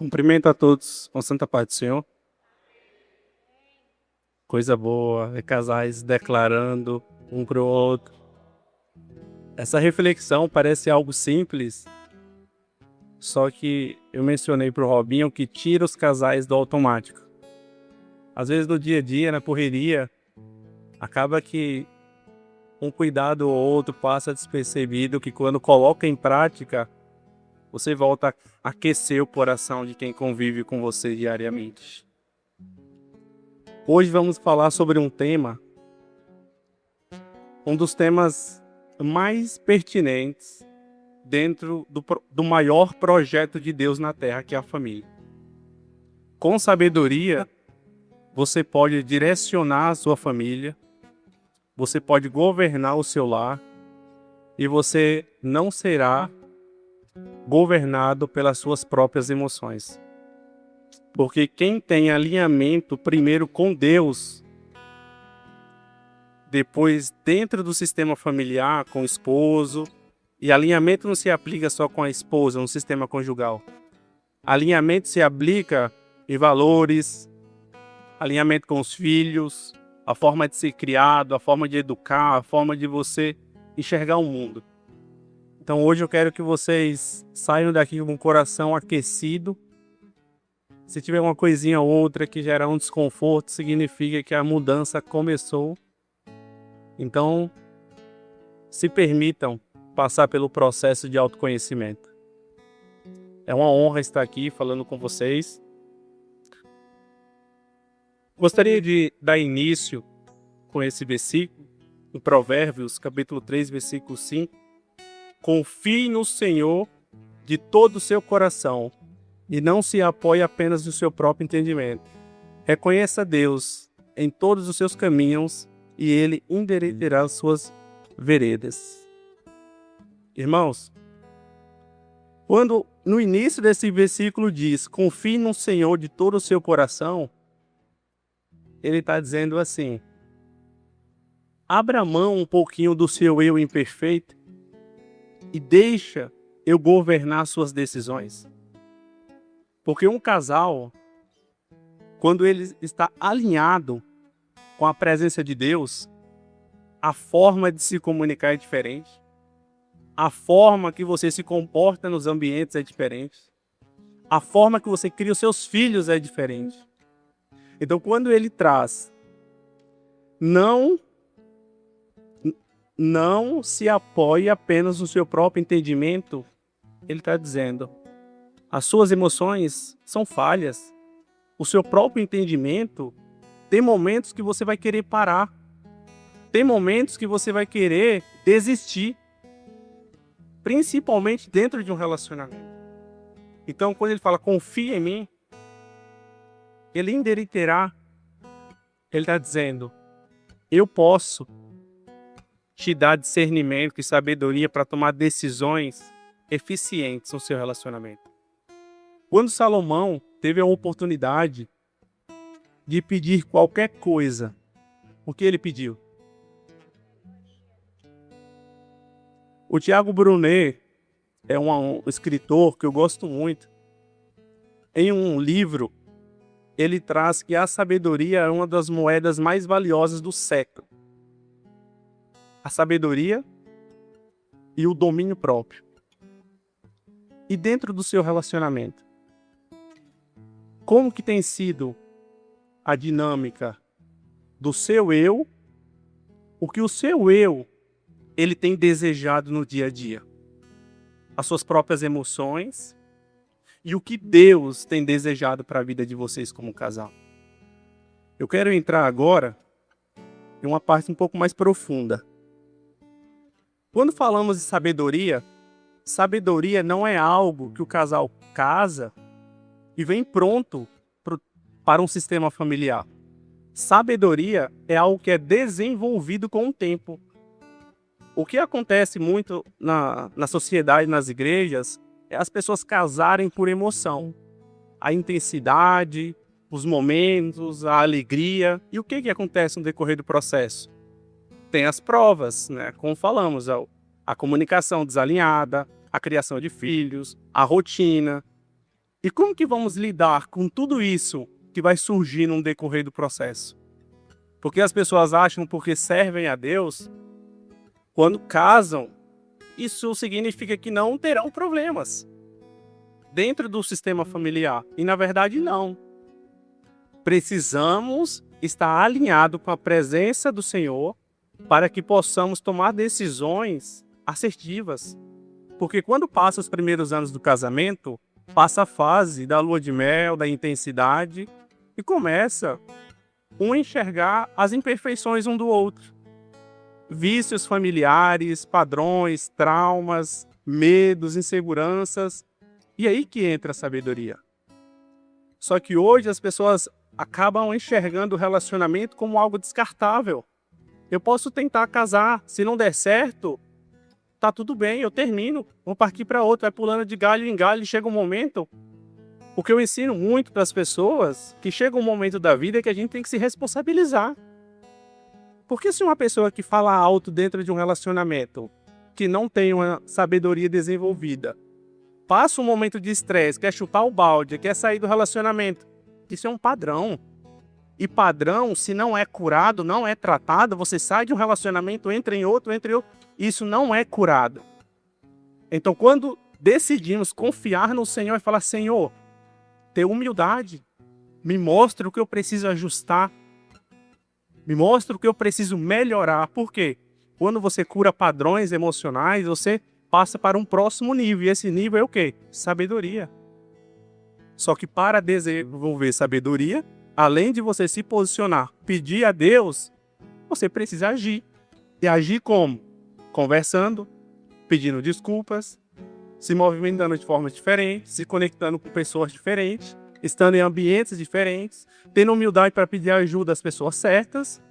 Cumprimento a todos com santa paz do Senhor. Coisa boa, é casais declarando um para o outro. Essa reflexão parece algo simples, só que eu mencionei para o Robinho que tira os casais do automático. Às vezes no dia a dia, na correria, acaba que um cuidado ou outro passa despercebido, que quando coloca em prática, você volta a aquecer o coração de quem convive com você diariamente. Hoje vamos falar sobre um dos temas mais pertinentes dentro do maior projeto de Deus na Terra, que é a família. Com sabedoria, você pode direcionar a sua família, você pode governar o seu lar e você não será governado pelas suas próprias emoções. Porque quem tem alinhamento primeiro com Deus, depois dentro do sistema familiar, com o esposo, e alinhamento não se aplica só com a esposa, no sistema conjugal. Alinhamento se aplica em valores, alinhamento com os filhos, a forma de ser criado, a forma de educar, a forma de você enxergar o mundo. Então hoje eu quero que vocês saiam daqui com o coração aquecido. Se tiver uma coisinha ou outra que gera um desconforto, significa que a mudança começou. Então, se permitam passar pelo processo de autoconhecimento. É uma honra estar aqui falando com vocês. Gostaria de dar início com esse versículo, em Provérbios, capítulo 3, versículo 5. Confie no Senhor de todo o seu coração e não se apoie apenas no seu próprio entendimento. Reconheça Deus em todos os seus caminhos e Ele endireitará as suas veredas. Irmãos, quando no início desse versículo diz, confie no Senhor de todo o seu coração, Ele está dizendo assim, abra mão um pouquinho do seu eu imperfeito e deixa eu governar suas decisões. Porque um casal, quando ele está alinhado com a presença de Deus, a forma de se comunicar é diferente. A forma que você se comporta nos ambientes é diferente. A forma que você cria os seus filhos é diferente. Então, quando ele traz, não se apoie apenas no seu próprio entendimento, ele está dizendo, as suas emoções são falhas. O seu próprio entendimento, tem momentos que você vai querer parar. Tem momentos que você vai querer desistir. Principalmente dentro de um relacionamento. Então, quando ele fala, confia em mim, ele endireitará. Ele está dizendo, eu posso te dar discernimento e sabedoria para tomar decisões eficientes no seu relacionamento. Quando Salomão teve a oportunidade de pedir qualquer coisa, o que ele pediu? O Tiago Brunet é um escritor que eu gosto muito. Em um livro, ele traz que a sabedoria é uma das moedas mais valiosas do século. A sabedoria e o domínio próprio. E dentro do seu relacionamento, como que tem sido a dinâmica do seu eu, o que o seu eu ele tem desejado no dia a dia? As suas próprias emoções e o que Deus tem desejado para a vida de vocês como casal. Eu quero entrar agora em uma parte um pouco mais profunda. Quando falamos de sabedoria, sabedoria não é algo que o casal casa e vem pronto para um sistema familiar. Sabedoria é algo que é desenvolvido com o tempo. O que acontece muito na sociedade, nas igrejas, é as pessoas casarem por emoção. A intensidade, os momentos, a alegria. E o que acontece no decorrer do processo? Tem as provas, né? Como falamos, a comunicação desalinhada, a criação de filhos, a rotina. E como que vamos lidar com tudo isso que vai surgir no decorrer do processo? Porque as pessoas acham porque servem a Deus, quando casam, isso significa que não terão problemas dentro do sistema familiar. E na verdade não. Precisamos estar alinhados com a presença do Senhor para que possamos tomar decisões assertivas. Porque quando passa os primeiros anos do casamento, passa a fase da lua de mel, da intensidade, e começa um a enxergar as imperfeições um do outro. Vícios familiares, padrões, traumas, medos, inseguranças. E aí que entra a sabedoria. Só que hoje as pessoas acabam enxergando o relacionamento como algo descartável. Eu posso tentar casar, se não der certo, tá tudo bem, eu termino, vou partir para outro, vai pulando de galho em galho, chega um momento. O que eu ensino muito para as pessoas, que chega um momento da vida que a gente tem que se responsabilizar. Porque se uma pessoa que fala alto dentro de um relacionamento, que não tem uma sabedoria desenvolvida, passa um momento de estresse, quer chutar o balde, quer sair do relacionamento, isso é um padrão. E padrão, se não é curado, não é tratado, você sai de um relacionamento, entra em outro, isso não é curado. Então, quando decidimos confiar no Senhor e falar, Senhor, ter humildade, me mostra o que eu preciso ajustar, me mostra o que eu preciso melhorar. Por quê? Quando você cura padrões emocionais, você passa para um próximo nível. E esse nível é o quê? Sabedoria. Só que para desenvolver sabedoria, além de você se posicionar, pedir a Deus, você precisa agir. E agir como? Conversando, pedindo desculpas, se movimentando de forma diferente, se conectando com pessoas diferentes, estando em ambientes diferentes, tendo humildade para pedir ajuda às pessoas certas.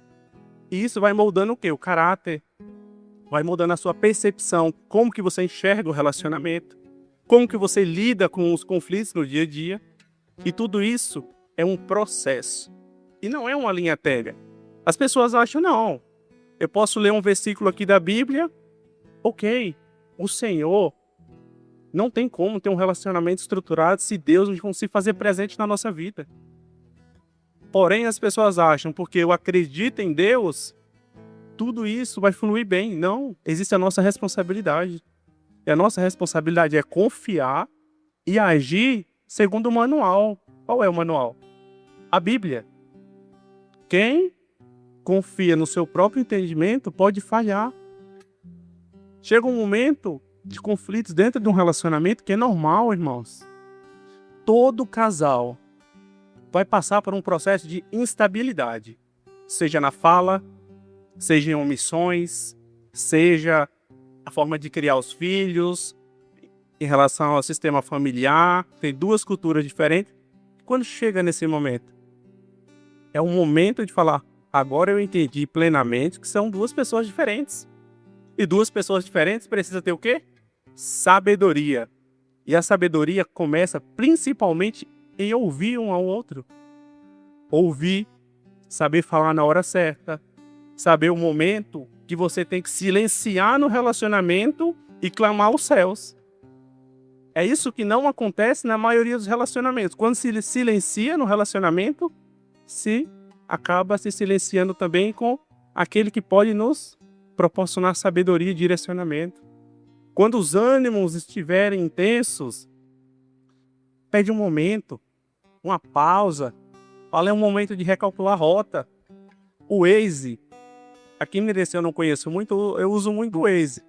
E isso vai moldando o quê? O caráter. Vai moldando a sua percepção, como que você enxerga o relacionamento, como que você lida com os conflitos no dia a dia. E tudo isso é um processo. E não é uma linha tênue. As pessoas acham, não, eu posso ler um versículo aqui da Bíblia, ok, o Senhor não tem como ter um relacionamento estruturado se Deus não se fazer presente na nossa vida. Porém, as pessoas acham, porque eu acredito em Deus, tudo isso vai fluir bem. Não, existe a nossa responsabilidade. E a nossa responsabilidade é confiar e agir segundo o manual. Qual é o manual? A Bíblia. Quem confia no seu próprio entendimento pode falhar. Chega um momento de conflitos dentro de um relacionamento que é normal, irmãos. Todo casal vai passar por um processo de instabilidade, seja na fala, seja em omissões, seja a forma de criar os filhos, em relação ao sistema familiar. Tem duas culturas diferentes. Quando chega nesse momento, é um momento de falar, agora eu entendi plenamente que são duas pessoas diferentes. E duas pessoas diferentes precisam ter o quê? Sabedoria. E a sabedoria começa principalmente em ouvir um ao outro. Ouvir, saber falar na hora certa, saber o momento que você tem que silenciar no relacionamento e clamar aos céus. É isso que não acontece na maioria dos relacionamentos. Quando se silencia no relacionamento, se acaba se silenciando também com aquele que pode nos proporcionar sabedoria e direcionamento. Quando os ânimos estiverem intensos, pede um momento, uma pausa. Fala, é um momento de recalcular a rota. O Waze, aqui me eu não conheço muito, eu uso muito o Waze.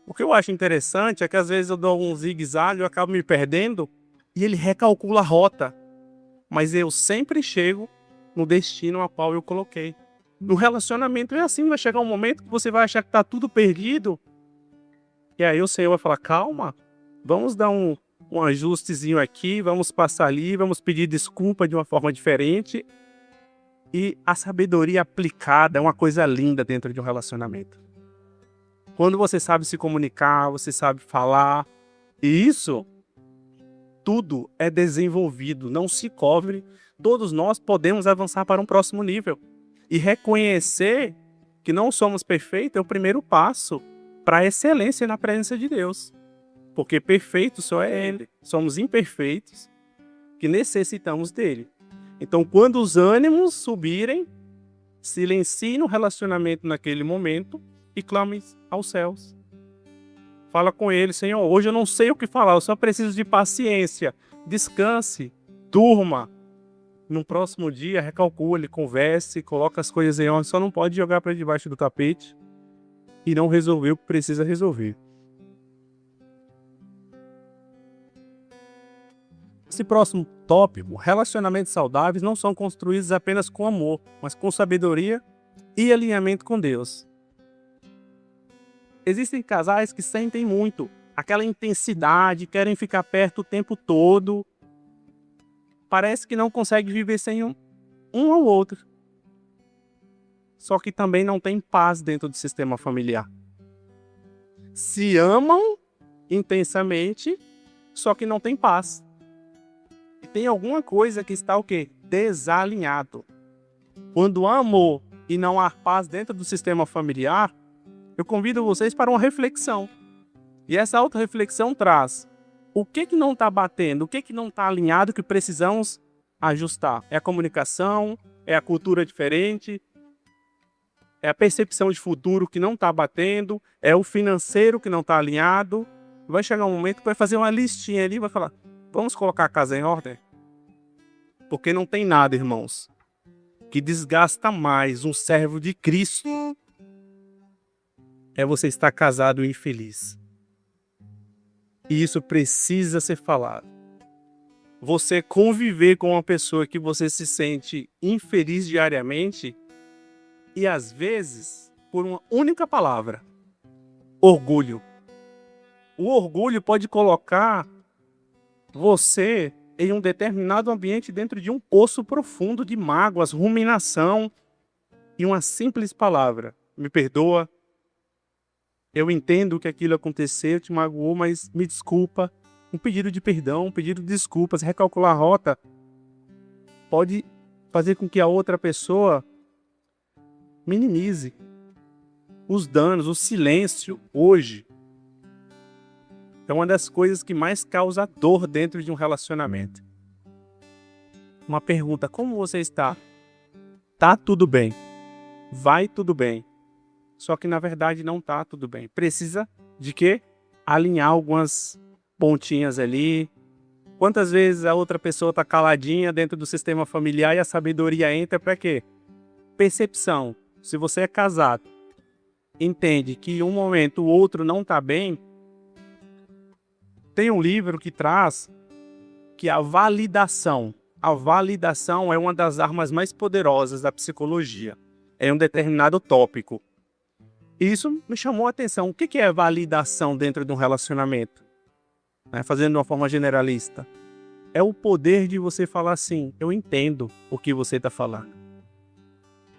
O que eu acho interessante é que às vezes eu dou um zigue-zague, eu acabo me perdendo e ele recalcula a rota. Mas eu sempre chego no destino a qual eu coloquei. No relacionamento é assim, vai chegar um momento que você vai achar que está tudo perdido. E aí o Senhor vai falar, calma, vamos dar um ajustezinho aqui, vamos passar ali, vamos pedir desculpa de uma forma diferente. E a sabedoria aplicada é uma coisa linda dentro de um relacionamento. Quando você sabe se comunicar, você sabe falar, e isso tudo é desenvolvido, não se cobre. Todos nós podemos avançar para um próximo nível. E reconhecer que não somos perfeitos é o primeiro passo para a excelência na presença de Deus. Porque perfeito só é Ele. Somos imperfeitos que necessitamos dele. Então, quando os ânimos subirem, silencie no relacionamento naquele momento e clame aos céus. Fala com ele: Senhor, hoje eu não sei o que falar, eu só preciso de paciência. Descanse, durma. No próximo dia, recalcule, converse, coloque as coisas em ordem. Só não pode jogar para debaixo do tapete e não resolver o que precisa resolver. Esse próximo tópico: relacionamentos saudáveis não são construídos apenas com amor, mas com sabedoria e alinhamento com Deus. Existem casais que sentem muito aquela intensidade, querem ficar perto o tempo todo. Parece que não consegue viver sem um ao outro. Só que também não tem paz dentro do sistema familiar. Se amam intensamente, só que não tem paz. E tem alguma coisa que está o quê? Desalinhado. Quando há amor e não há paz dentro do sistema familiar, eu convido vocês para uma reflexão. E essa auto-reflexão traz: o que não está batendo, o que não está alinhado que precisamos ajustar? É a comunicação? É a cultura diferente? É a percepção de futuro que não está batendo? É o financeiro que não está alinhado? Vai chegar um momento que vai fazer uma listinha ali e vai falar: vamos colocar a casa em ordem? Porque não tem nada, irmãos, que desgasta mais um servo de Cristo é você estar casado e infeliz. E isso precisa ser falado. Você conviver com uma pessoa que você se sente infeliz diariamente e às vezes por uma única palavra: orgulho. O orgulho pode colocar você em um determinado ambiente dentro de um poço profundo de mágoas, ruminação e uma simples palavra: me perdoa. Eu entendo que aquilo aconteceu, te magoou, mas me desculpa. Um pedido de perdão, um pedido de desculpas, recalcular a rota pode fazer com que a outra pessoa minimize os danos. O silêncio hoje é uma das coisas que mais causa dor dentro de um relacionamento. Uma pergunta: como você está? Tá tudo bem. Vai tudo bem. Só que na verdade não tá tudo bem. Precisa de quê? Alinhar algumas pontinhas ali. Quantas vezes a outra pessoa tá caladinha dentro do sistema familiar e a sabedoria entra para quê? Percepção. Se você é casado, entende que em um momento o outro não tá bem, tem um livro que traz que a validação é uma das armas mais poderosas da psicologia. É um determinado tópico. Isso me chamou a atenção. O que é validação dentro de um relacionamento? Fazendo de uma forma generalista. É o poder de você falar assim: eu entendo o que você está falando.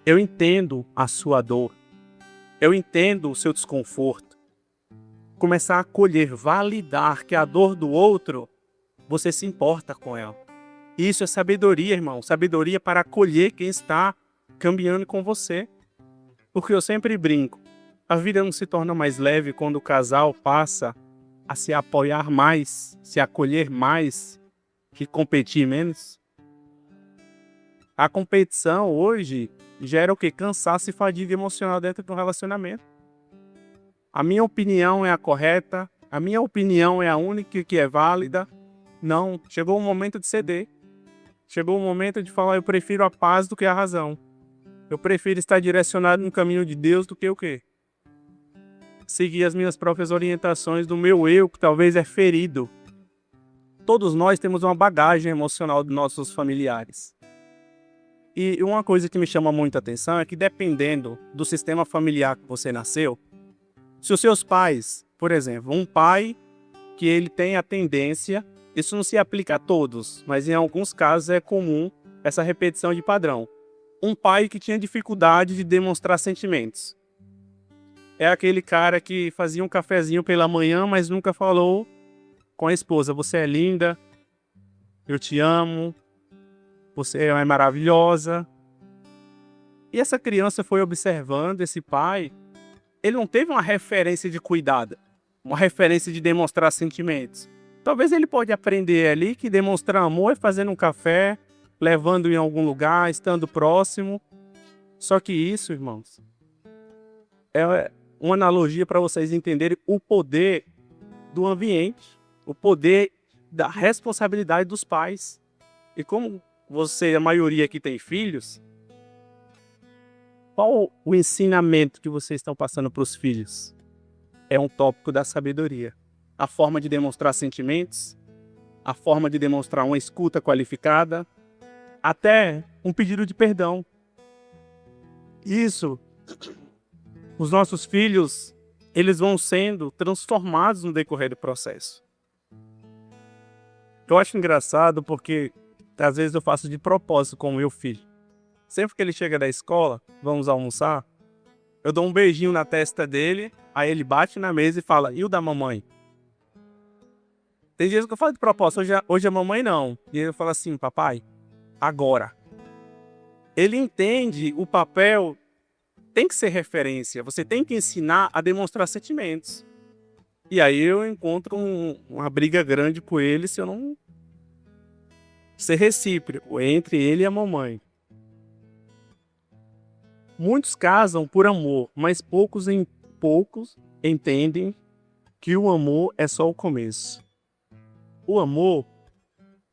Eu entendo a sua dor. Eu entendo o seu desconforto. Começar a acolher, validar que a dor do outro, você se importa com ela. Isso é sabedoria, irmão. Sabedoria para acolher quem está caminhando com você. Porque eu sempre brinco: a vida não se torna mais leve quando o casal passa a se apoiar mais, se acolher mais, que competir menos. A competição hoje gera o quê? Cansaço e fadiga emocional dentro de um relacionamento. A minha opinião é a correta, a minha opinião é a única que é válida. Não, chegou o momento de ceder. Chegou o momento de falar: eu prefiro a paz do que a razão. Eu prefiro estar direcionado no caminho de Deus do que o quê? Seguir as minhas próprias orientações do meu eu, que talvez é ferido. Todos nós temos uma bagagem emocional dos nossos familiares. E uma coisa que me chama muita atenção é que, dependendo do sistema familiar que você nasceu, se os seus pais, por exemplo, um pai que ele tem a tendência, isso não se aplica a todos, mas em alguns casos é comum essa repetição de padrão. Um pai que tinha dificuldade de demonstrar sentimentos. É aquele cara que fazia um cafezinho pela manhã, mas nunca falou com a esposa: você é linda, eu te amo, você é maravilhosa. E essa criança foi observando esse pai. Ele não teve uma referência de cuidado, uma referência de demonstrar sentimentos. Talvez ele pode aprender ali que demonstrar amor é fazendo um café, levando em algum lugar, estando próximo. Só que isso, irmãos, é uma analogia para vocês entenderem o poder do ambiente, o poder da responsabilidade dos pais. E como a maioria aqui tem filhos, qual o ensinamento que vocês estão passando para os filhos? É um tópico da sabedoria. A forma de demonstrar sentimentos, a forma de demonstrar uma escuta qualificada, até um pedido de perdão. Isso, os nossos filhos, eles vão sendo transformados no decorrer do processo. Eu acho engraçado porque às vezes eu faço de propósito com o meu filho. Sempre que ele chega da escola, vamos almoçar, eu dou um beijinho na testa dele, aí ele bate na mesa e fala, e o da mamãe? Tem dias que eu falo de propósito, hoje a mamãe não. E ele fala assim, papai, agora. Ele entende o papel, tem que ser referência, você tem que ensinar a demonstrar sentimentos. E aí eu encontro uma briga grande com ele se eu não ser recíproco entre ele e a mamãe. Muitos casam por amor, mas poucos entendem que o amor é só o começo. O amor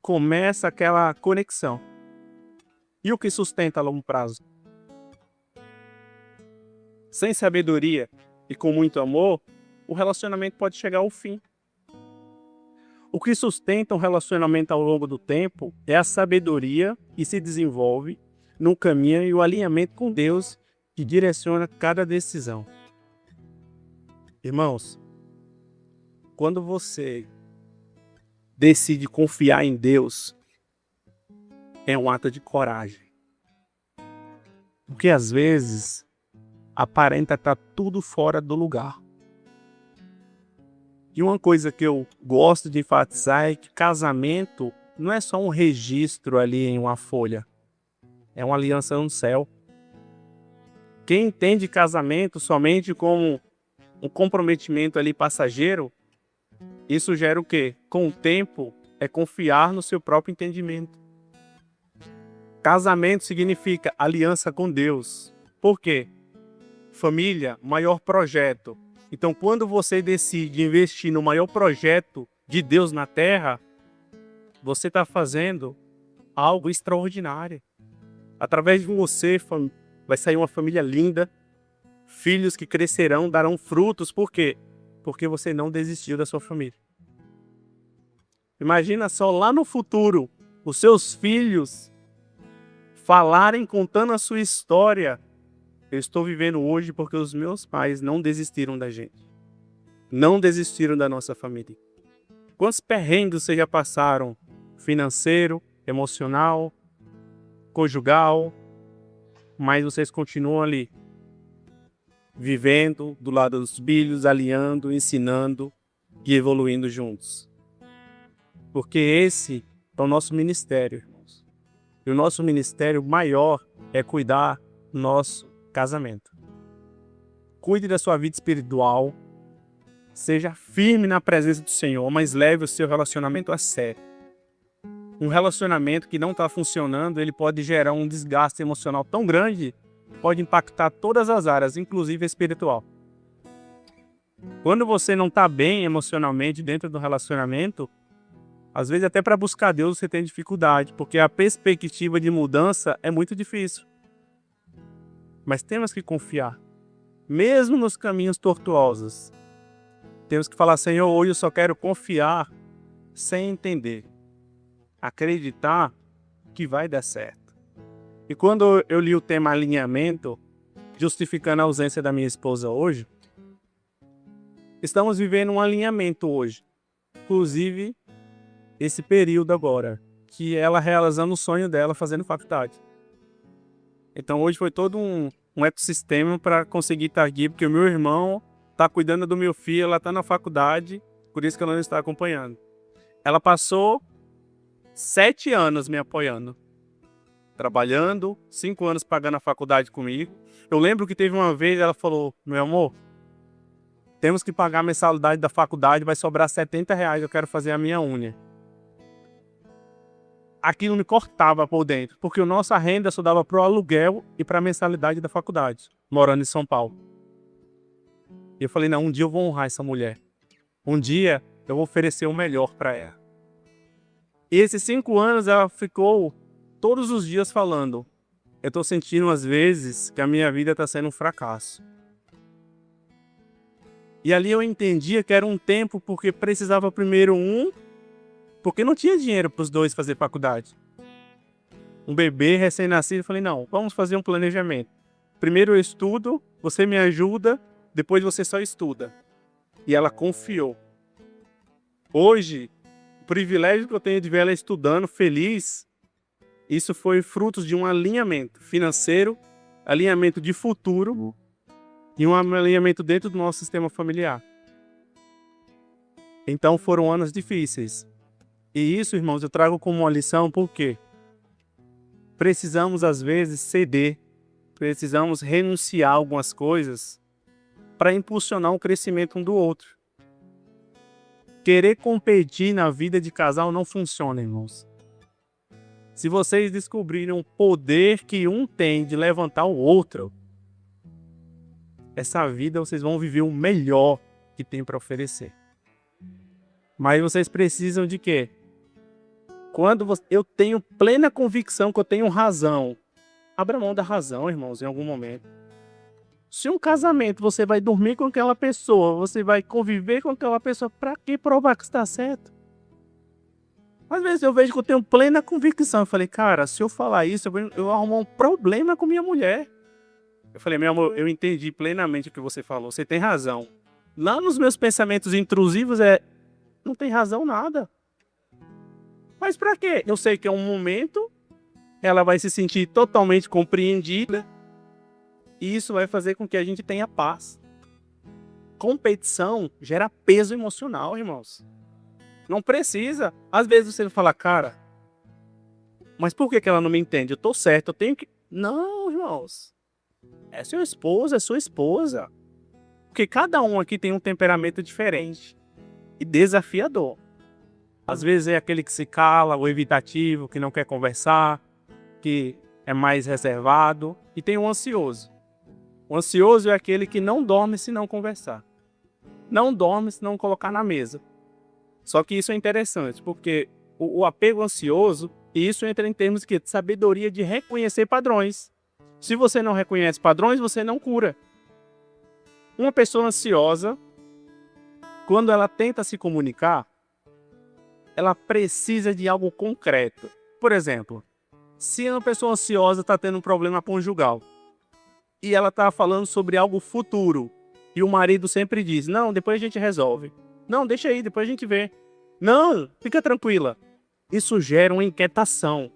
começa aquela conexão. E o que sustenta a longo prazo? Sem sabedoria e com muito amor, o relacionamento pode chegar ao fim. O que sustenta um relacionamento ao longo do tempo é a sabedoria que se desenvolve no caminho e o alinhamento com Deus que direciona cada decisão. Irmãos, quando você decide confiar em Deus, é um ato de coragem. Porque às vezes aparenta estar tudo fora do lugar. E uma coisa que eu gosto de enfatizar é que casamento não é só um registro ali em uma folha. É uma aliança no céu. Quem entende casamento somente como um comprometimento ali passageiro, isso gera o quê? Com o tempo, é confiar no seu próprio entendimento. Casamento significa aliança com Deus. Por quê? Família, maior projeto. Então, quando você decide investir no maior projeto de Deus na Terra, você está fazendo algo extraordinário. Através de você, vai sair uma família linda, filhos que crescerão, darão frutos. Por quê? Porque você não desistiu da sua família. Imagina só lá no futuro, os seus filhos falarem, contando a sua história. Eu estou vivendo hoje porque os meus pais não desistiram da gente. Não desistiram da nossa família. Quantos perrengues vocês já passaram? Financeiro, emocional, conjugal. Mas vocês continuam ali. Vivendo do lado dos filhos, alinhando, ensinando e evoluindo juntos. Porque esse é o nosso ministério, irmãos. E o nosso ministério maior é cuidar do nosso casamento. Cuide da sua vida espiritual, seja firme na presença do Senhor, mas leve o seu relacionamento a sério. Um relacionamento que não está funcionando, ele pode gerar um desgaste emocional tão grande, pode impactar todas as áreas, inclusive a espiritual. Quando você não está bem emocionalmente dentro do relacionamento, às vezes até para buscar Deus você tem dificuldade, porque a perspectiva de mudança é muito difícil. Mas temos que confiar, mesmo nos caminhos tortuosos. Temos que falar, Senhor, hoje eu só quero confiar sem entender. Acreditar que vai dar certo. E quando eu li o tema alinhamento, justificando a ausência da minha esposa hoje, estamos vivendo um alinhamento hoje. Inclusive, esse período agora, que ela realizando o sonho dela fazendo faculdade. Então hoje foi todo um ecossistema para conseguir estar aqui, porque o meu irmão está cuidando do meu filho, ela está na faculdade, por isso que ela não está acompanhando. Ela passou 7 anos me apoiando, trabalhando, 5 anos pagando a faculdade comigo. Eu lembro que teve uma vez, ela falou, meu amor, Temos que pagar a mensalidade da faculdade, vai sobrar R$ 70, eu quero fazer a minha unha. Aquilo me cortava por dentro, porque a nossa renda só dava para o aluguel e para a mensalidade da faculdade, morando em São Paulo. E eu falei, não, um dia eu vou honrar essa mulher. Um dia eu vou oferecer o melhor para ela. E esses 5 anos ela ficou todos os dias falando, eu estou sentindo às vezes que a minha vida está sendo um fracasso. E ali eu entendia que era um tempo porque precisava primeiro porque não tinha dinheiro para os dois fazer faculdade. Um bebê recém-nascido, eu falei, não, vamos fazer um planejamento. Primeiro eu estudo, você me ajuda, depois você só estuda. E ela confiou. Hoje, o privilégio que eu tenho de ver ela estudando, feliz, isso foi fruto de um alinhamento financeiro, alinhamento de futuro e um alinhamento dentro do nosso sistema familiar. Então foram anos difíceis. E isso, irmãos, eu trago como uma lição, porque precisamos às vezes ceder, precisamos renunciar a algumas coisas para impulsionar o crescimento um do outro. Querer competir na vida de casal não funciona, irmãos. Se vocês descobrirem o poder que um tem de levantar o outro, essa vida vocês vão viver o melhor que tem para oferecer. Mas vocês precisam de quê? Quando eu tenho plena convicção que eu tenho razão, abra mão da razão, irmãos, em algum momento. Se um casamento você vai dormir com aquela pessoa, você vai conviver com aquela pessoa, para que provar que está certo? Às vezes eu vejo que eu tenho plena convicção. Eu falei, cara, se eu falar isso, eu vou arrumar um problema com minha mulher. Eu falei, meu amor, eu entendi plenamente o que você falou, você tem razão. Lá nos meus pensamentos intrusivos não tem razão nada. Mas para quê? Eu sei que é um momento, ela vai se sentir totalmente compreendida e isso vai fazer com que a gente tenha paz. Competição gera peso emocional, irmãos. Não precisa. Às vezes você fala, cara, mas por que ela não me entende? Eu tô certo, eu tenho que... Não, irmãos. É seu esposo, é sua esposa. Porque cada um aqui tem um temperamento diferente e desafiador. Às vezes é aquele que se cala, o evitativo, que não quer conversar, que é mais reservado. E tem o ansioso. O ansioso é aquele que não dorme se não conversar. Não dorme se não colocar na mesa. Só que isso é interessante, porque o apego ansioso, e isso entra em termos de sabedoria de reconhecer padrões. Se você não reconhece padrões, você não cura. Uma pessoa ansiosa, quando ela tenta se comunicar, ela precisa de algo concreto. Por exemplo, se uma pessoa ansiosa está tendo um problema conjugal e ela está falando sobre algo futuro e o marido sempre diz, não, depois a gente resolve. Não, deixa aí, depois a gente vê. Não, fica tranquila. Isso gera uma inquietação.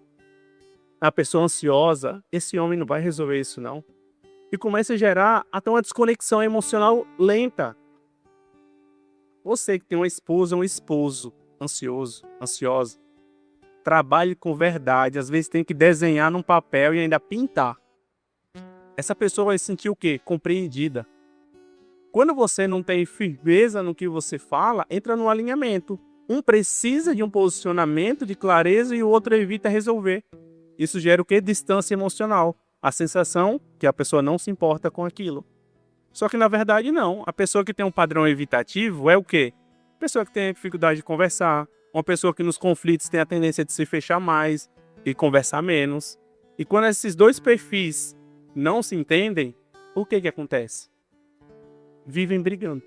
A pessoa ansiosa, esse homem não vai resolver isso não. E começa a gerar até uma desconexão emocional lenta. Você que tem uma esposa, um esposo ansioso, ansiosa, trabalhe com verdade. Às vezes tem que desenhar num papel e ainda pintar. Essa pessoa vai se sentir o quê? Compreendida. Quando você não tem firmeza no que você fala, entra no alinhamento. Um precisa de um posicionamento de clareza e o outro evita resolver. Isso gera o quê? Distância emocional. A sensação que a pessoa não se importa com aquilo. Só que na verdade não. A pessoa que tem um padrão evitativo é o quê? A pessoa que tem dificuldade de conversar. Uma pessoa que nos conflitos tem a tendência de se fechar mais e conversar menos. E quando esses dois perfis não se entendem, o que acontece? Vivem brigando.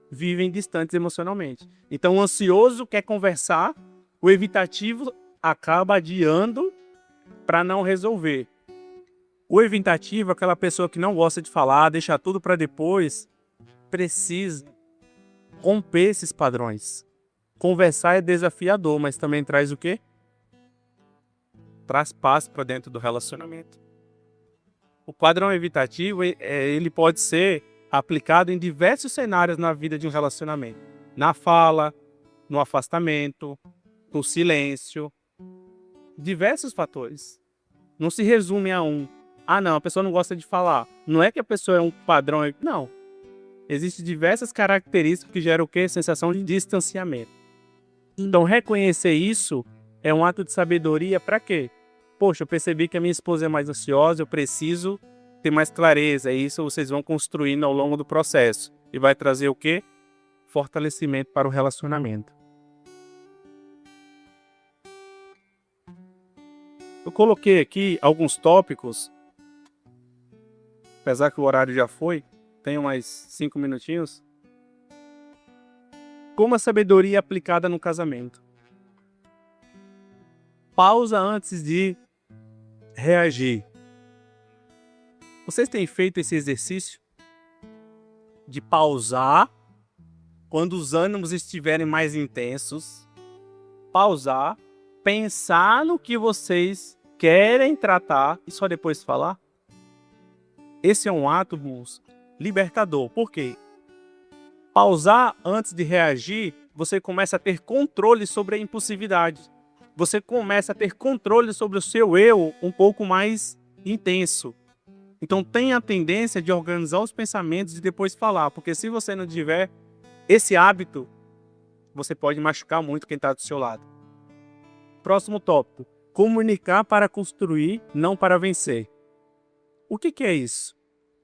Vivem distantes emocionalmente. Então o ansioso quer conversar, o evitativo acaba adiando para não resolver. O evitativo, aquela pessoa que não gosta de falar, deixa tudo para depois, precisa romper esses padrões. Conversar é desafiador, mas também traz o quê? Traz paz para dentro do relacionamento. O padrão evitativo, ele pode ser aplicado em diversos cenários na vida de um relacionamento. Na fala, no afastamento, no silêncio. Diversos fatores. Não se resume a um. Ah, não, a pessoa não gosta de falar. Não é que a pessoa é um padrão. Não. Existem diversas características que geram o quê? Sensação de distanciamento. Então, reconhecer isso é um ato de sabedoria para quê? Poxa, eu percebi que a minha esposa é mais ansiosa, eu preciso ter mais clareza. E isso vocês vão construindo ao longo do processo. E vai trazer o quê? Fortalecimento para o relacionamento. Eu coloquei aqui alguns tópicos, apesar que o horário já foi, tenho mais 5 minutinhos. Como a sabedoria é aplicada no casamento. Pausa antes de reagir. Vocês têm feito esse exercício de pausar quando os ânimos estiverem mais intensos? Pausar, pensar no que vocês querem tratar e só depois falar? Esse é um ato libertador. Por quê? Pausar antes de reagir, você começa a ter controle sobre a impulsividade. Você começa a ter controle sobre o seu eu um pouco mais intenso. Então tenha a tendência de organizar os pensamentos e depois falar, porque se você não tiver esse hábito, você pode machucar muito quem está do seu lado. Próximo tópico. Comunicar para construir, não para vencer. O que é isso?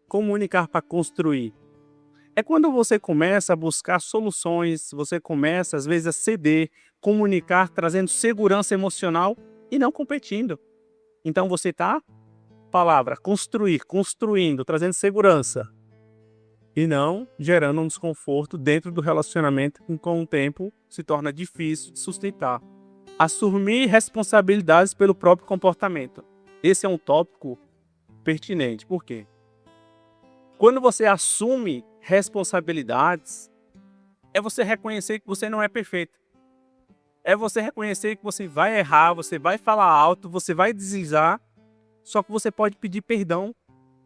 Comunicar para construir. É quando você começa a buscar soluções, você começa às vezes a ceder, comunicar, trazendo segurança emocional e não competindo. Então você está, palavra, construir, construindo, trazendo segurança. E não gerando um desconforto dentro do relacionamento que com o tempo se torna difícil de sustentar. Assumir responsabilidades pelo próprio comportamento. Esse é um tópico pertinente. Por quê? Quando você assume responsabilidades, é você reconhecer que você não é perfeito. É você reconhecer que você vai errar, você vai falar alto, você vai deslizar, só que você pode pedir perdão.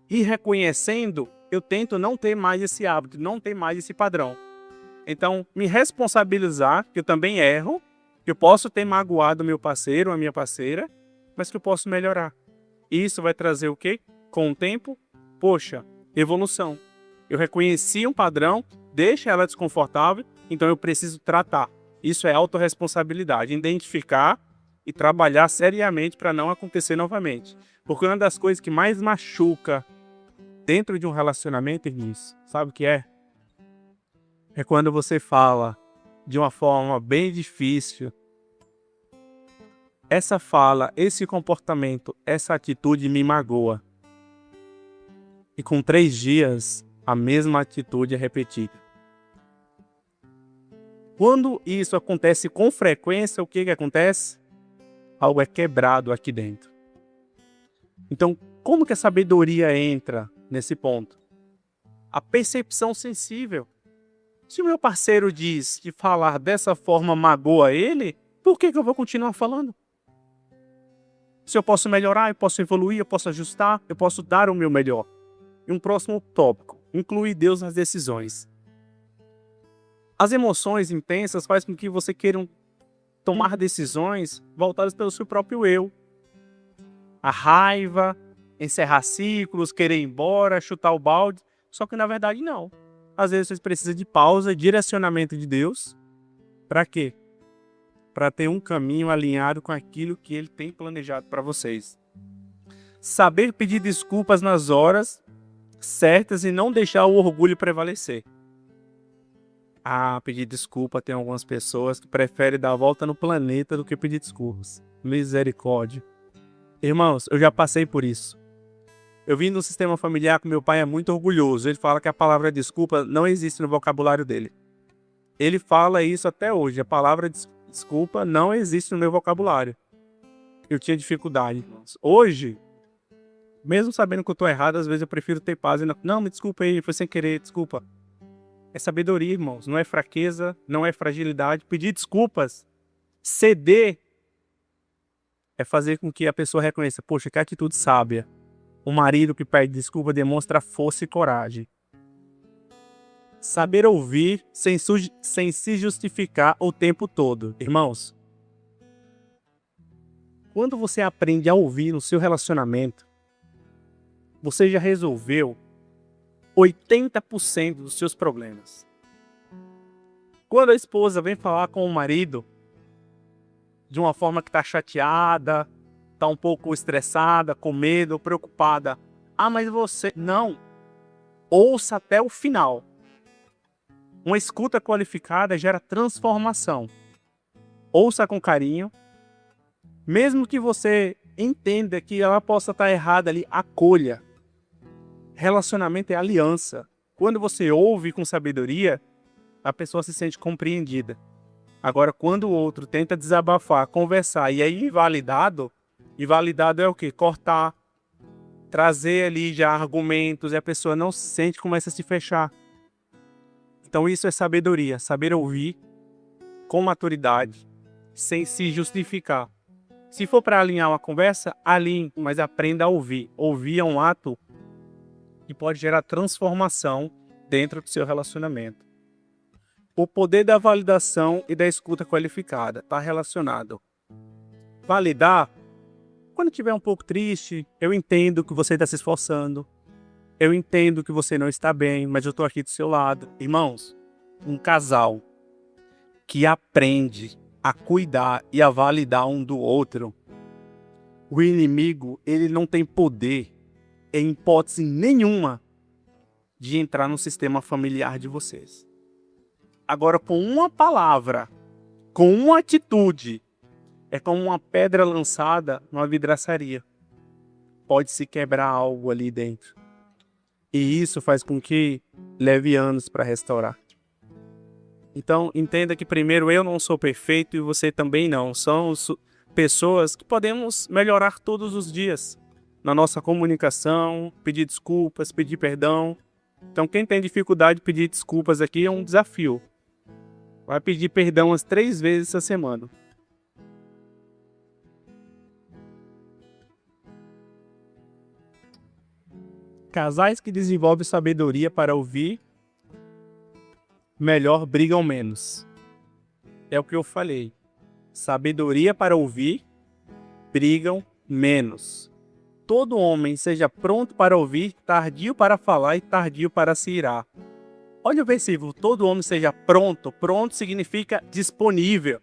E reconhecendo, eu tento não ter mais esse hábito, não ter mais esse padrão. Então, me responsabilizar, que eu também erro, que eu posso ter magoado meu parceiro ou a minha parceira, mas que eu posso melhorar. E isso vai trazer o quê? Com o tempo, poxa, evolução. Eu reconheci um padrão, deixa ela desconfortável, então eu preciso tratar. Isso é autorresponsabilidade, identificar e trabalhar seriamente para não acontecer novamente. Porque uma das coisas que mais machuca dentro de um relacionamento é isso. Sabe o que é? É quando você fala de uma forma bem difícil. Essa fala, esse comportamento, essa atitude me magoa. E com 3 dias, a mesma atitude é repetida. Quando isso acontece com frequência, o que acontece? Algo é quebrado aqui dentro. Então, como que a sabedoria entra nesse ponto? A percepção sensível. Se o meu parceiro diz que falar dessa forma magoa ele, por que eu vou continuar falando? Se eu posso melhorar, eu posso evoluir, eu posso ajustar, eu posso dar o meu melhor. E um próximo tópico, incluir Deus nas decisões. As emoções intensas fazem com que você queira tomar decisões voltadas pelo seu próprio eu. A raiva, encerrar ciclos, querer ir embora, chutar o balde. Só que na verdade não. Às vezes você precisa de pausa e direcionamento de Deus. Para quê? Para ter um caminho alinhado com aquilo que Ele tem planejado para vocês. Saber pedir desculpas nas horas certas e não deixar o orgulho prevalecer. Pedir desculpa, tem algumas pessoas que preferem dar a volta no planeta do que pedir desculpas. Misericórdia. Irmãos, eu já passei por isso. Eu vim de um sistema familiar que meu pai é muito orgulhoso. Ele fala que a palavra desculpa não existe no vocabulário dele. Ele fala isso até hoje. A palavra desculpa não existe no meu vocabulário. Eu tinha dificuldade, irmãos. Hoje, mesmo sabendo que eu estou errado, às vezes eu prefiro ter paz. Não, me desculpa aí, foi sem querer, desculpa. É sabedoria, irmãos. Não é fraqueza, não é fragilidade. Pedir desculpas, ceder, é fazer com que a pessoa reconheça, poxa, que atitude sábia. Um marido que pede desculpa demonstra força e coragem. Saber ouvir sem se justificar o tempo todo. Irmãos, quando você aprende a ouvir no seu relacionamento, você já resolveu 80% dos seus problemas. Quando a esposa vem falar com o marido de uma forma que está chateada, está um pouco estressada, com medo, preocupada. Ah, mas você... Não. Ouça até o final. Uma escuta qualificada gera transformação. Ouça com carinho. Mesmo que você entenda que ela possa estar errada ali, acolha. Relacionamento é aliança. Quando você ouve com sabedoria, a pessoa se sente compreendida. Agora, quando o outro tenta desabafar, conversar e é invalidado é o quê? Cortar, trazer ali já argumentos e a pessoa não se sente, começa a se fechar. Então isso é sabedoria, saber ouvir com maturidade, sem se justificar. Se for para alinhar uma conversa, alinhe, mas aprenda a ouvir. Ouvir é um ato que pode gerar transformação dentro do seu relacionamento. O poder da validação e da escuta qualificada está relacionado. Validar, quando estiver um pouco triste, eu entendo que você está se esforçando, eu entendo que você não está bem, mas eu estou aqui do seu lado. Irmãos, um casal que aprende a cuidar e a validar um do outro, o inimigo ele não tem poder, em hipótese nenhuma, de entrar no sistema familiar de vocês. Agora, com uma palavra, com uma atitude, é como uma pedra lançada numa vidraçaria. Pode se quebrar algo ali dentro. E isso faz com que leve anos para restaurar. Então, entenda que primeiro eu não sou perfeito e você também não. São pessoas que podemos melhorar todos os dias. Na nossa comunicação, pedir desculpas, pedir perdão. Então, quem tem dificuldade de pedir desculpas aqui é um desafio. Vai pedir perdão umas 3 vezes essa semana. Casais que desenvolvem sabedoria para ouvir, melhor brigam menos. É o que eu falei. Sabedoria para ouvir, brigam menos. Todo homem seja pronto para ouvir, tardio para falar e tardio para se irar. Olha o versículo, todo homem seja pronto. Pronto significa disponível.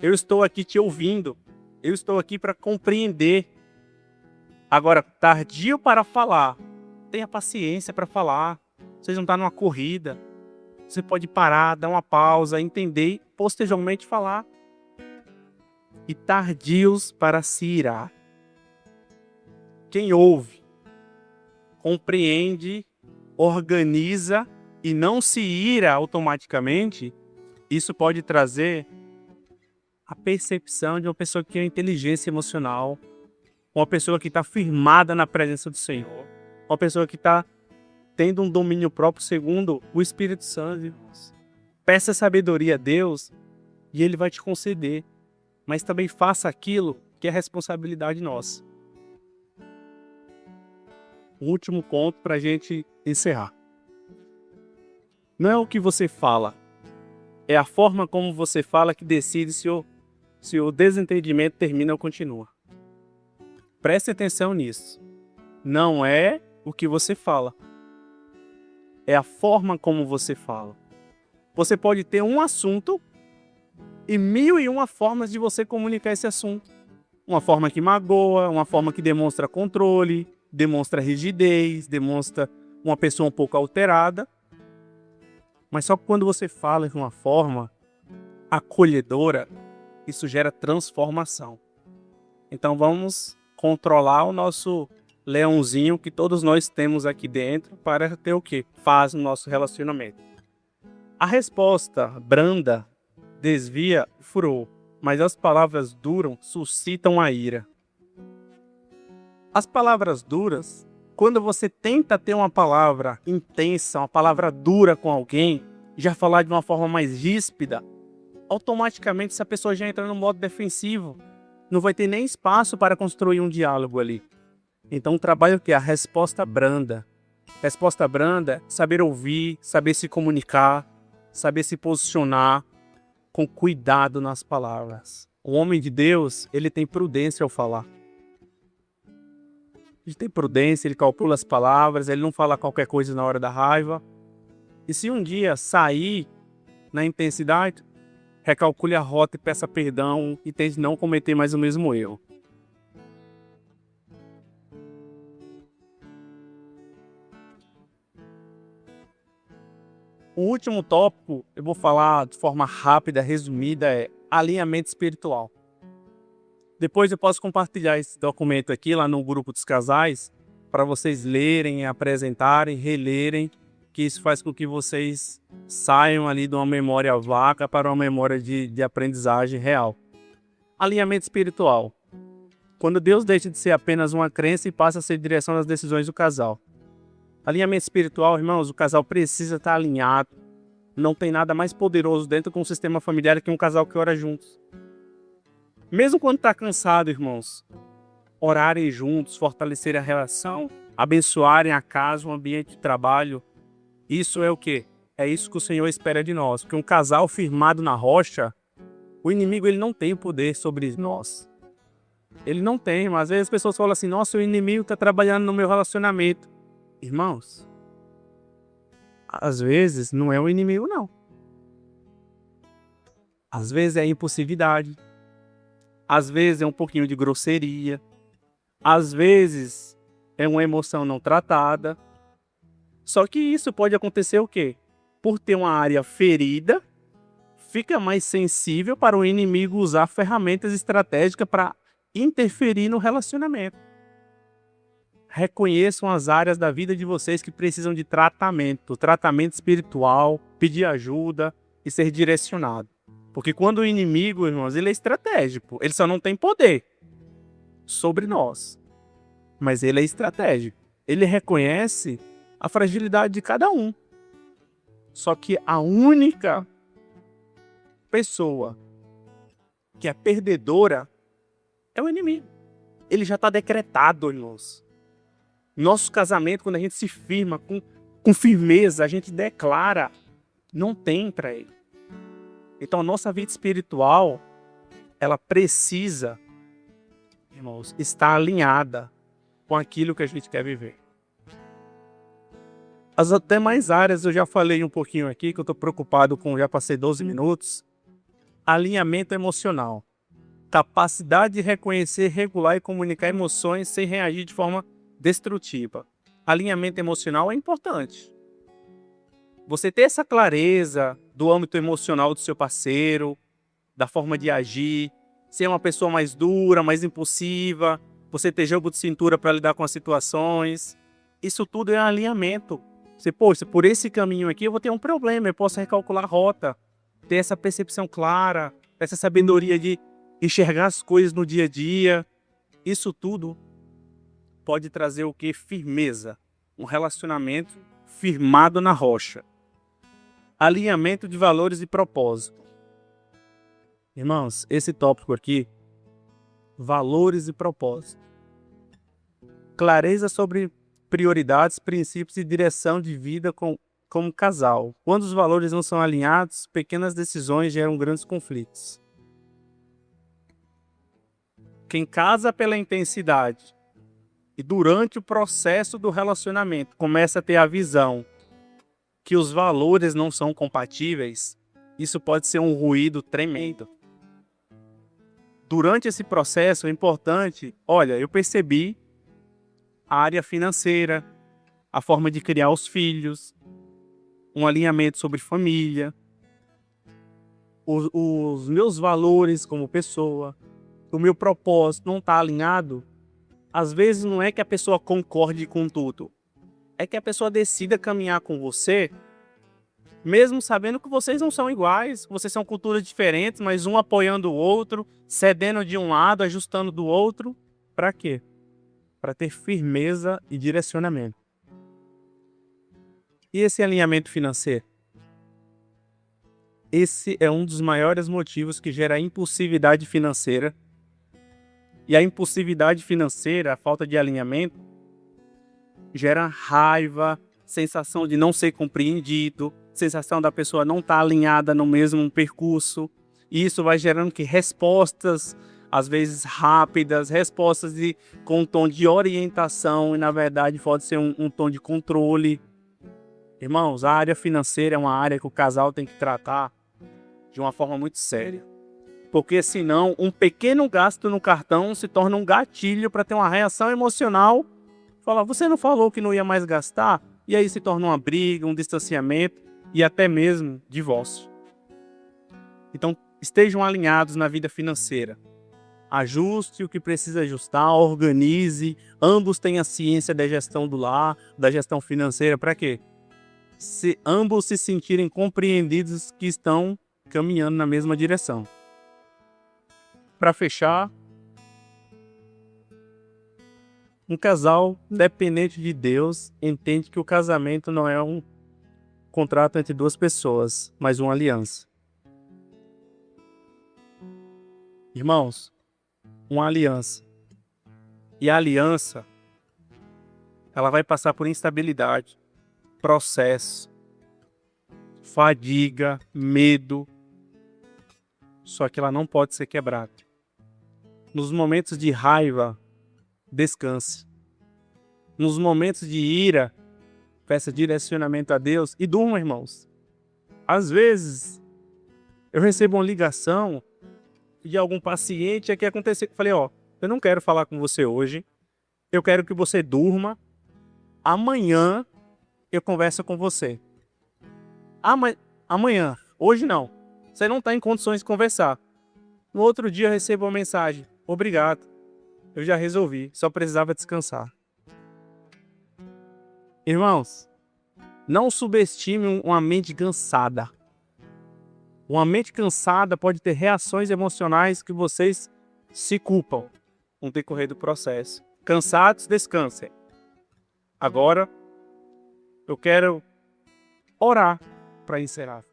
Eu estou aqui te ouvindo. Eu estou aqui para compreender. Agora, tardio para falar. Tenha paciência para falar. Você não está numa corrida. Você pode parar, dar uma pausa, entender e posteriormente falar. E tardios para se irar. Quem ouve, compreende, organiza e não se ira automaticamente, isso pode trazer a percepção de uma pessoa que tem inteligência emocional, uma pessoa que está firmada na presença do Senhor, uma pessoa que está tendo um domínio próprio segundo o Espírito Santo. Irmãos. Peça sabedoria a Deus e Ele vai te conceder, mas também faça aquilo que é responsabilidade nossa. O último ponto para a gente encerrar. Não é o que você fala, é a forma como você fala que decide se o desentendimento termina ou continua. Preste atenção nisso. Não é o que você fala, é a forma como você fala. Você pode ter um assunto e 1001 formas de você comunicar esse assunto. Uma forma que magoa, uma forma que demonstra controle, demonstra rigidez, demonstra uma pessoa um pouco alterada. Mas só que quando você fala de uma forma acolhedora, isso gera transformação. Então vamos controlar o nosso leãozinho que todos nós temos aqui dentro para ter o quê? Paz no nosso relacionamento. A resposta branda desvia o furor, mas as palavras duras suscitam a ira. As palavras duras, quando você tenta ter uma palavra intensa, uma palavra dura com alguém, já falar de uma forma mais ríspida, automaticamente essa pessoa já entra no modo defensivo. Não vai ter nem espaço para construir um diálogo ali. Então o trabalho que é a resposta branda. Resposta branda, saber ouvir, saber se comunicar, saber se posicionar com cuidado nas palavras. O homem de Deus, ele tem prudência ao falar. Ele tem prudência, ele calcula as palavras, ele não fala qualquer coisa na hora da raiva. E se um dia sair na intensidade, recalcule a rota e peça perdão e tente não cometer mais o mesmo erro. O último tópico, eu vou falar de forma rápida, resumida, é alinhamento espiritual. Depois eu posso compartilhar esse documento aqui lá no grupo dos casais, para vocês lerem, apresentarem, relerem, que isso faz com que vocês saiam ali de uma memória vaga para uma memória de aprendizagem real. Alinhamento espiritual. Quando Deus deixa de ser apenas uma crença e passa a ser direção das decisões do casal. Alinhamento espiritual, irmãos, o casal precisa estar alinhado. Não tem nada mais poderoso dentro de um sistema familiar que um casal que ora juntos. Mesmo quando está cansado, irmãos, orarem juntos, fortalecerem a relação, abençoarem a casa, o ambiente de trabalho. Isso é o quê? É isso que o Senhor espera de nós. Porque um casal firmado na rocha, o inimigo ele não tem poder sobre nós. Ele não tem, mas às vezes as pessoas falam assim, nossa, o inimigo está trabalhando no meu relacionamento. Irmãos, às vezes não é o inimigo, não. Às vezes é impulsividade. Às vezes é um pouquinho de grosseria. Às vezes é uma emoção não tratada. Só que isso pode acontecer o quê? Por ter uma área ferida, fica mais sensível para o inimigo usar ferramentas estratégicas para interferir no relacionamento. Reconheçam as áreas da vida de vocês que precisam de tratamento espiritual, pedir ajuda e ser direcionado. Porque quando o inimigo, irmãos, ele é estratégico, ele só não tem poder sobre nós, mas ele é estratégico. Ele reconhece a fragilidade de cada um. Só que a única pessoa que é perdedora é o inimigo. Ele já está decretado, irmãos. Nosso casamento, quando a gente se firma com firmeza, a gente declara, não tem para ele. Então a nossa vida espiritual, ela precisa, irmãos, estar alinhada com aquilo que a gente quer viver. As demais áreas eu já falei um pouquinho aqui, que eu estou preocupado com, já passei 12 minutos. Alinhamento emocional. Capacidade de reconhecer, regular e comunicar emoções sem reagir de forma destrutiva. Alinhamento emocional é importante. Você ter essa clareza do âmbito emocional do seu parceiro, da forma de agir, ser uma pessoa mais dura, mais impulsiva, você ter jogo de cintura para lidar com as situações. Isso tudo é alinhamento. Você, poxa, por esse caminho aqui eu vou ter um problema, eu posso recalcular a rota, ter essa percepção clara, essa sabedoria de enxergar as coisas no dia a dia. Isso tudo pode trazer o que? Firmeza. Um relacionamento firmado na rocha. Alinhamento de valores e propósito. Irmãos, esse tópico aqui, valores e propósito. Clareza sobre prioridades, princípios e direção de vida como casal. Quando os valores não são alinhados, pequenas decisões geram grandes conflitos. Quem casa pela intensidade e durante o processo do relacionamento começa a ter a visão que os valores não são compatíveis, isso pode ser um ruído tremendo. Durante esse processo é importante, olha, eu percebi a área financeira, a forma de criar os filhos, um alinhamento sobre família, os meus valores como pessoa, o meu propósito não está alinhado. Às vezes não é que a pessoa concorde com tudo, é que a pessoa decida caminhar com você, mesmo sabendo que vocês não são iguais, vocês são culturas diferentes, mas um apoiando o outro, cedendo de um lado, ajustando do outro. Para quê? Para ter firmeza e direcionamento. E esse alinhamento financeiro? Esse é um dos maiores motivos que gera impulsividade financeira. E a impulsividade financeira, a falta de alinhamento, gera raiva, sensação de não ser compreendido, sensação da pessoa não estar alinhada no mesmo percurso. E isso vai gerando que respostas às vezes rápidas, respostas com um tom de orientação e na verdade pode ser um tom de controle. Irmãos, a área financeira é uma área que o casal tem que tratar de uma forma muito séria. Porque senão um pequeno gasto no cartão se torna um gatilho para ter uma reação emocional. Falar, você não falou que não ia mais gastar? E aí se torna uma briga, um distanciamento e até mesmo divórcio. Então estejam alinhados na vida financeira. Ajuste o que precisa ajustar, organize. Ambos tenham a ciência da gestão do lar, da gestão financeira. Para quê? Se ambos se sentirem compreendidos que estão caminhando na mesma direção. Para fechar, um casal dependente de Deus entende que o casamento não é um contrato entre duas pessoas, mas uma aliança. Irmãos, uma aliança. E a aliança, ela vai passar por instabilidade, processo, fadiga, medo. Só que ela não pode ser quebrada. Nos momentos de raiva, descanse. Nos momentos de ira, peça direcionamento a Deus e durma, irmãos. Às vezes, eu recebo uma ligação de algum paciente que aconteceu. Eu falei, eu não quero falar com você hoje. Eu quero que você durma. Amanhã eu converso com você. Amanhã. Hoje não. Você não está em condições de conversar. No outro dia eu recebo uma mensagem. Obrigado. Eu já resolvi. Só precisava descansar. Irmãos, não subestime uma mente cansada. Uma mente cansada pode ter reações emocionais que vocês se culpam no decorrer do processo. Cansados, descansem. Agora, eu quero orar para encerrar.